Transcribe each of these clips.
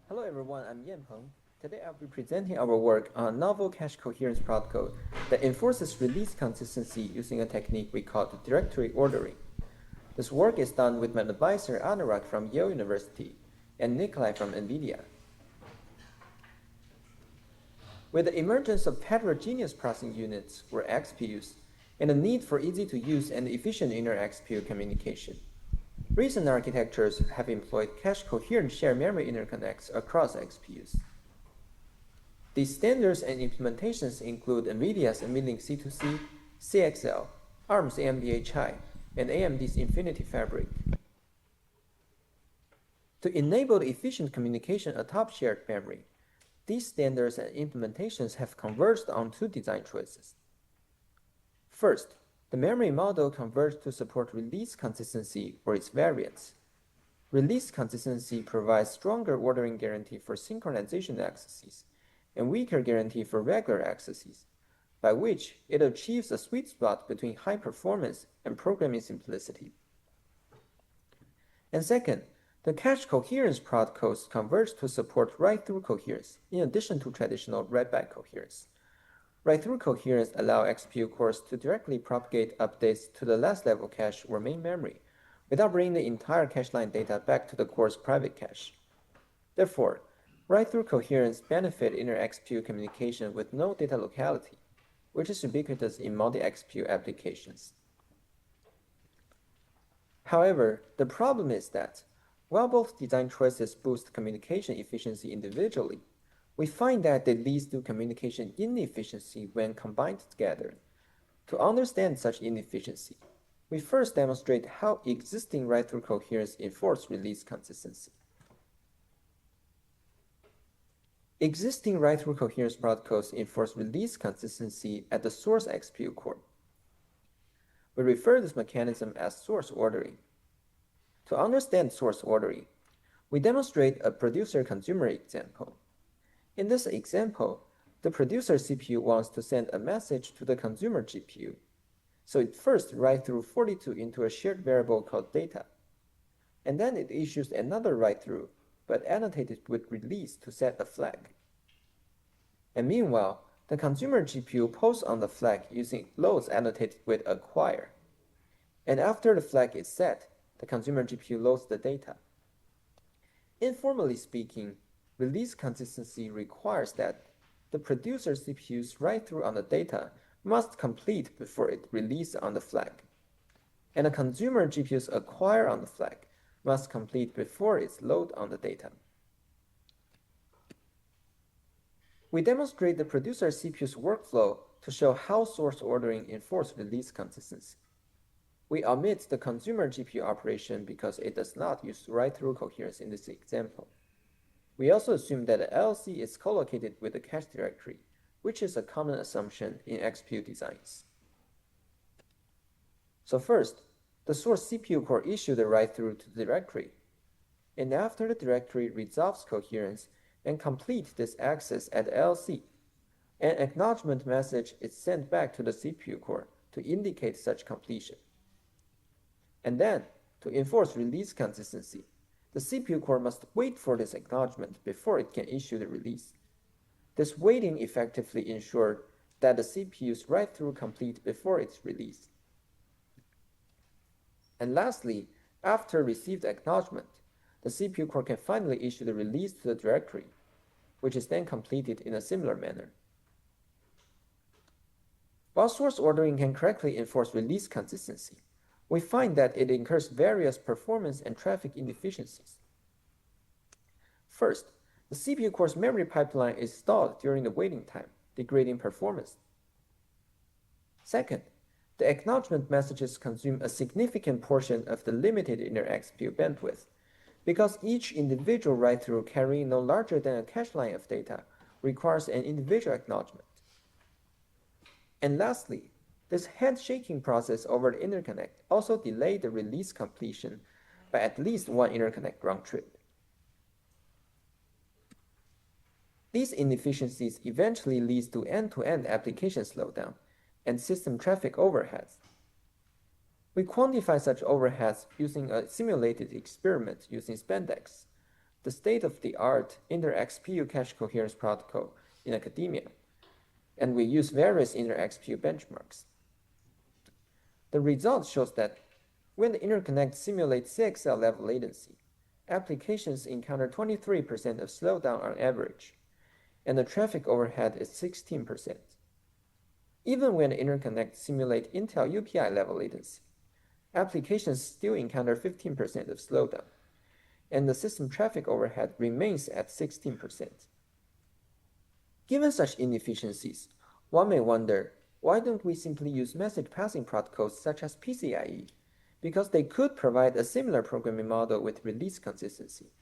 Hello everyone, I'm Yanpeng. Today I'll be presenting our work on a novel cache coherence protocol that enforces release consistency using a technique we call directory ordering. This work is done with my advisor Anurag from Yale University and Nicolai from NVIDIA. With the emergence of heterogeneous processing units, or XPUs, and the need for easy-to-use and efficient inter-XPU communication, recent architectures have employed cache-coherent shared memory interconnects across XPUs. These standards and implementations include NVIDIA's NVLink C2C, CXL, ARM's AMD Hi, and AMD's Infinity Fabric. To enable efficient communication atop shared memory, these standards and implementations have converged on two design choices. First, the memory model converged to support release consistency or its variants. Release consistency provides stronger ordering guarantee for synchronization accesses and weaker guarantee for regular accesses, by which it achieves a sweet spot between high performance and programming simplicity. And second, the cache coherence protocols converge to support write-through coherence in addition to traditional read-back coherence. Write-through coherence allows XPU cores to directly propagate updates to the last level cache or main memory without bringing the entire cache line data back to the core's private cache. Therefore, write-through coherence benefits inter-XPU communication with no data locality, which is ubiquitous in multi-XPU applications. However, the problem is that, while both design choices boost communication efficiency individually, we find that they lead to communication inefficiency when combined together. To understand such inefficiency, we first demonstrate how existing write-through coherence enforces release consistency. Existing write-through coherence protocols enforce release consistency at the source XPU core. We refer to this mechanism as source ordering. To understand source ordering, we demonstrate a producer-consumer example. In this example, the producer CPU wants to send a message to the consumer GPU, so it first writes through 42 into a shared variable called data, and then it issues another write-through, but annotated with release to set a flag. And meanwhile, the consumer GPU posts on the flag using loads annotated with acquire. And after the flag is set, the consumer GPU loads the data. Informally speaking, release consistency requires that the producer CPU's write-through on the data must complete before it releases on the flag, and the consumer GPU's acquire on the flag must complete before its load on the data. We demonstrate the producer CPU's workflow to show how source ordering enforces release consistency. We omit the consumer GPU operation because it does not use write-through coherence in this example. We also assume that the LLC is co-located with the cache directory, which is a common assumption in XPU designs. So first, the source CPU core issues the write-through to the directory, and after the directory resolves coherence and completes this access at the LLC, an acknowledgement message is sent back to the CPU core to indicate such completion. And then, to enforce release consistency, the CPU core must wait for this acknowledgement before it can issue the release. This waiting effectively ensures that the CPU's write-through complete before its release. And lastly, after received acknowledgement, the CPU core can finally issue the release to the directory, which is then completed in a similar manner. While source ordering can correctly enforce release consistency, we find that it incurs various performance and traffic inefficiencies. First, the CPU core's memory pipeline is stalled during the waiting time, degrading performance. Second, the acknowledgement messages consume a significant portion of the limited inter-XPU bandwidth, because each individual write-through carrying no larger than a cache line of data requires an individual acknowledgement. And lastly, this handshaking process over the interconnect also delayed the release completion by at least one interconnect round trip. These inefficiencies eventually lead to end-to-end application slowdown and system traffic overheads. We quantify such overheads using a simulated experiment using spandex. the state-of-the-art inter-XPU cache coherence protocol in academia, and we use various inter-XPU benchmarks. The result shows that when the interconnect simulates CXL level latency, applications encounter 23% of slowdown on average, and the traffic overhead is 16%. Even when the interconnect simulates Intel UPI level latency, applications still encounter 15% of slowdown, and the system traffic overhead remains at 16%. Given such inefficiencies, one may wonder, why don't we simply use message passing protocols such as PCIe, because they could provide a similar programming model with release consistency,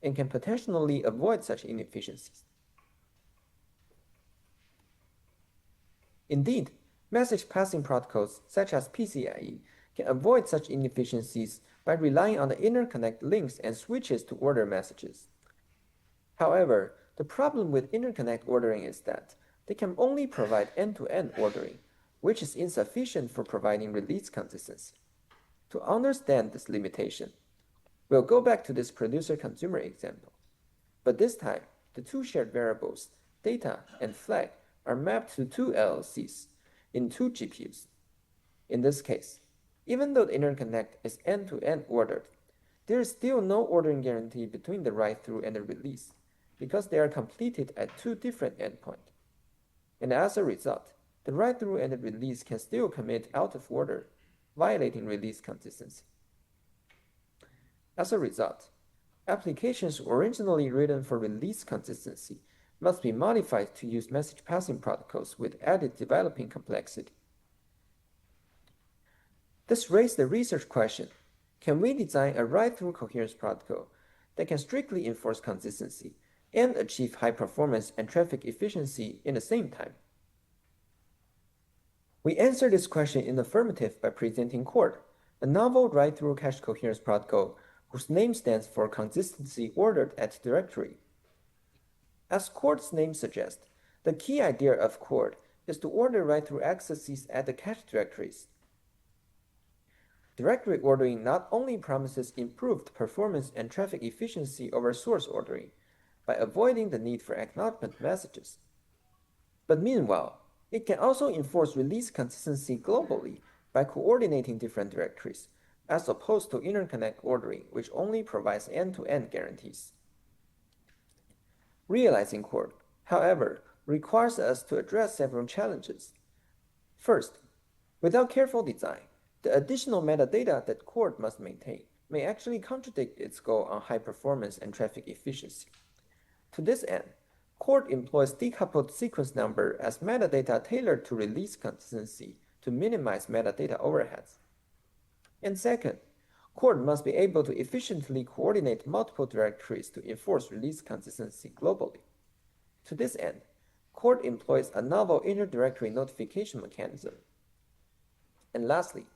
and can potentially avoid such inefficiencies. Indeed, message passing protocols such as PCIe can avoid such inefficiencies by relying on the interconnect links and switches to order messages. However, the problem with interconnect ordering is that they can only provide end-to-end ordering, which is insufficient for providing release consistency. To understand this limitation, we'll go back to this producer-consumer example. But this time, the two shared variables, data and flag, are mapped to two LLCs in two GPUs. In this case, even though the interconnect is end-to-end ordered, there is still no ordering guarantee between the write-through and the release, because they are completed at two different endpoints. And as a result, the write-through and the release can still commit out of order, violating release consistency. As a result, applications originally written for release consistency must be modified to use message passing protocols with added developing complexity. This raised the research question, can we design a write-through coherence protocol that can strictly enforce consistency and achieve high performance and traffic efficiency in the same time? We answer this question in the affirmative by presenting CORD, a novel write-through cache coherence protocol whose name stands for Consistency Ordered at Directory. As CORD's name suggests, the key idea of CORD is to order write-through accesses at the cache directories. Directory ordering not only promises improved performance and traffic efficiency over source ordering by avoiding the need for acknowledgement messages, but meanwhile, it can also enforce release consistency globally by coordinating different directories, as opposed to interconnect ordering, which only provides end-to-end guarantees. Realizing CORD, however, requires us to address several challenges. First, without careful design, the additional metadata that CORD must maintain may actually contradict its goal on high performance and traffic efficiency. To this end, CORD employs decoupled sequence number as metadata tailored to release consistency to minimize metadata overheads. And second, CORD must be able to efficiently coordinate multiple directories to enforce release consistency globally. To this end, CORD employs a novel interdirectory notification mechanism. And lastly,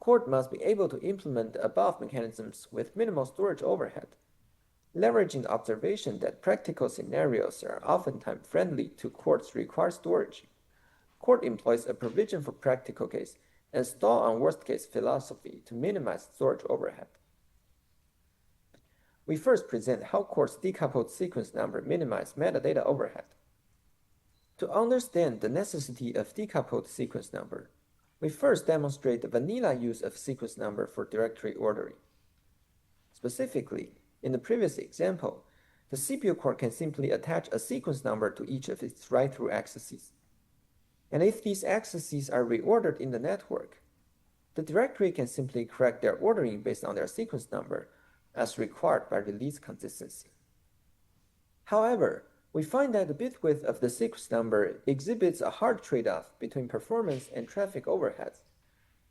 CORD must be able to implement the above mechanisms with minimal storage overhead, leveraging the observation that practical scenarios are oftentimes friendly to CORD's required storage. CORD employs a provision for practical case and stall on worst case philosophy to minimize storage overhead. We first present how CORD's decoupled sequence number minimizes metadata overhead. To understand the necessity of decoupled sequence number, we first demonstrate the vanilla use of sequence number for directory ordering. Specifically, in the previous example, the CPU core can simply attach a sequence number to each of its write-through accesses. And if these accesses are reordered in the network, the directory can simply correct their ordering based on their sequence number as required by release consistency. However, we find that the bit width of the sequence number exhibits a hard trade-off between performance and traffic overheads.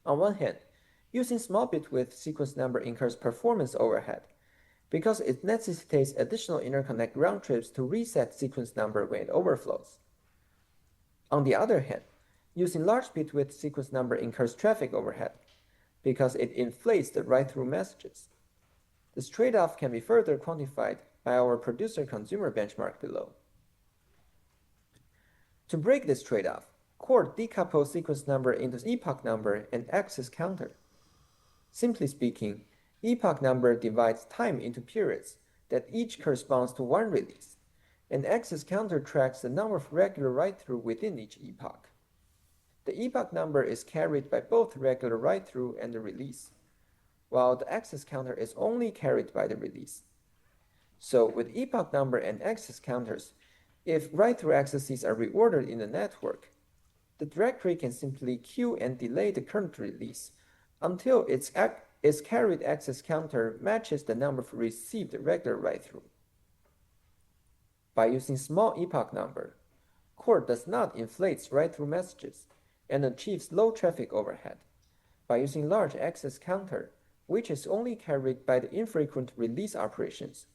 On one hand, using small bit width sequence number incurs performance overhead because it necessitates additional interconnect round trips to reset sequence number when it overflows. On the other hand, using large bit width sequence number incurs traffic overhead because it inflates the write-through messages. This trade-off can be further quantified by our producer-consumer benchmark below. To break this trade-off, CORD decouples sequence number into epoch number and access counter. Simply speaking, epoch number divides time into periods that each corresponds to one release. An access counter tracks the number of regular write-through within each epoch. The epoch number is carried by both regular write-through and the release, while the access counter is only carried by the release. So with epoch number and access counters, if write-through accesses are reordered in the network, the directory can simply queue and delay the current release until its carried access counter matches the number of received regular write-through. By using small epoch number, Core does not inflate write-through messages and achieves low traffic overhead. By using large access counter, which is only carried by the infrequent release operations,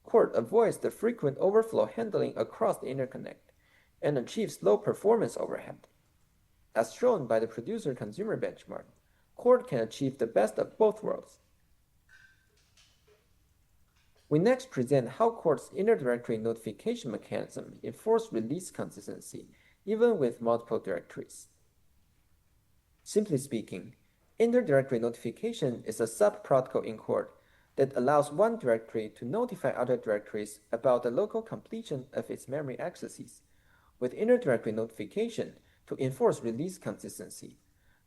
Core avoids the frequent overflow handling across the interconnect and achieves low performance overhead. As shown by the producer-consumer benchmark, Core can achieve the best of both worlds. We next present how Core's interdirectory notification mechanism enforces release consistency even with multiple directories. Simply speaking, interdirectory notification is a sub-protocol in Core that allows one directory to notify other directories about the local completion of its memory accesses, with interdirectory notification to enforce release consistency.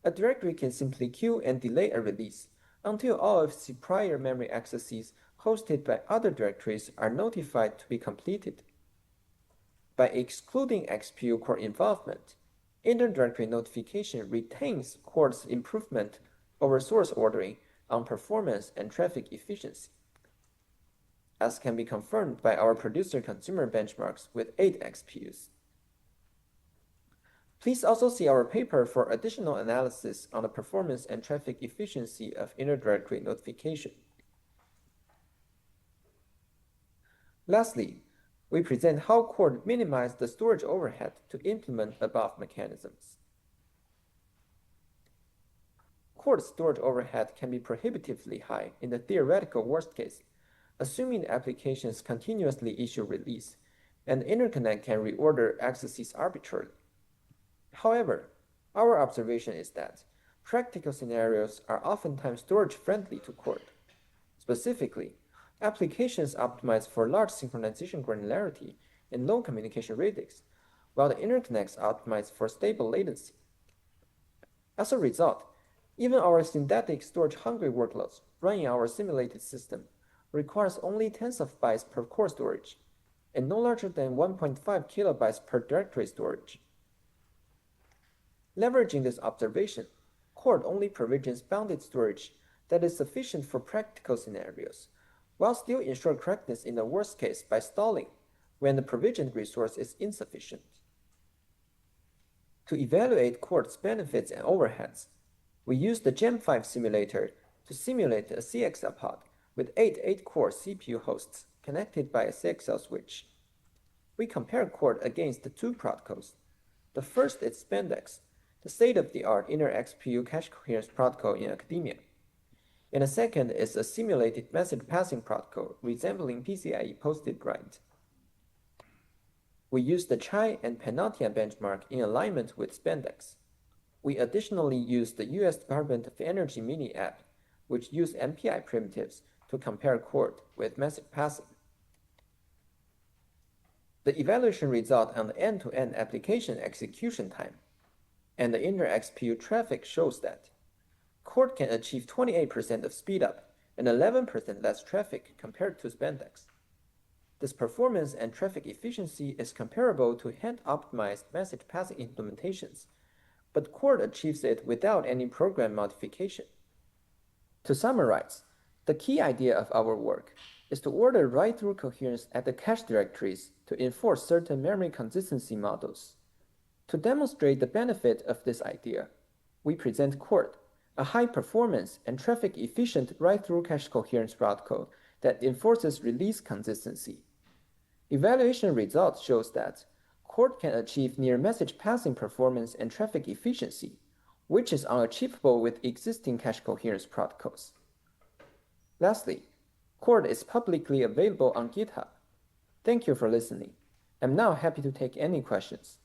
A directory can simply queue and delay a release until all of its prior memory accesses hosted by other directories are notified to be completed. By excluding XPU core involvement, interdirectory notification retains Core's improvement over source ordering on performance and traffic efficiency, as can be confirmed by our producer-consumer benchmarks with 8 XPUs. Please also see our paper for additional analysis on the performance and traffic efficiency of interdirectory notification. Lastly, we present how Core minimizes the storage overhead to implement above mechanisms. Core's storage overhead can be prohibitively high in the theoretical worst case, assuming the applications continuously issue release, and the interconnect can reorder accesses arbitrarily. However, our observation is that practical scenarios are oftentimes storage-friendly to Core. Specifically, applications optimize for large synchronization granularity and low communication radix, while the interconnects optimize for stable latency. As a result, even our synthetic storage-hungry workloads running our simulated system requires only tens of bytes per core storage, and no larger than 1.5 kilobytes per directory storage. Leveraging this observation, Core only provisions bounded storage that is sufficient for practical scenarios, while still ensure correctness in the worst case by stalling when the provisioned resource is insufficient. To evaluate Core's benefits and overheads, we use the Gen5 simulator to simulate a CXL pod with 8 8-core CPU hosts connected by a CXL switch. We compare Core against the two protocols. The first is Spandex, the state-of-the-art inter-XPU cache coherence protocol in academia. And the second is a simulated message passing protocol resembling PCIe posted write. We use the Chai and Pannotia benchmark in alignment with Spandex. We additionally use the US Department of Energy mini app, which use MPI primitives to compare Core with message passing. The evaluation result on the end-to-end application execution time and the inter-XPU traffic shows that Core can achieve 28% of speedup and 11% less traffic compared to Spandex. This performance and traffic efficiency is comparable to hand-optimized message passing implementations, but Core achieves it without any program modification. To summarize, the key idea of our work is to order write-through coherence at the cache directories to enforce certain memory consistency models. To demonstrate the benefit of this idea, we present Core, a high-performance and traffic-efficient write-through cache coherence protocol that enforces release consistency. Evaluation results shows that Core can achieve near message passing performance and traffic efficiency, which is unachievable with existing cache coherence protocols. Lastly, Core is publicly available on GitHub. Thank you for listening. I'm now happy to take any questions.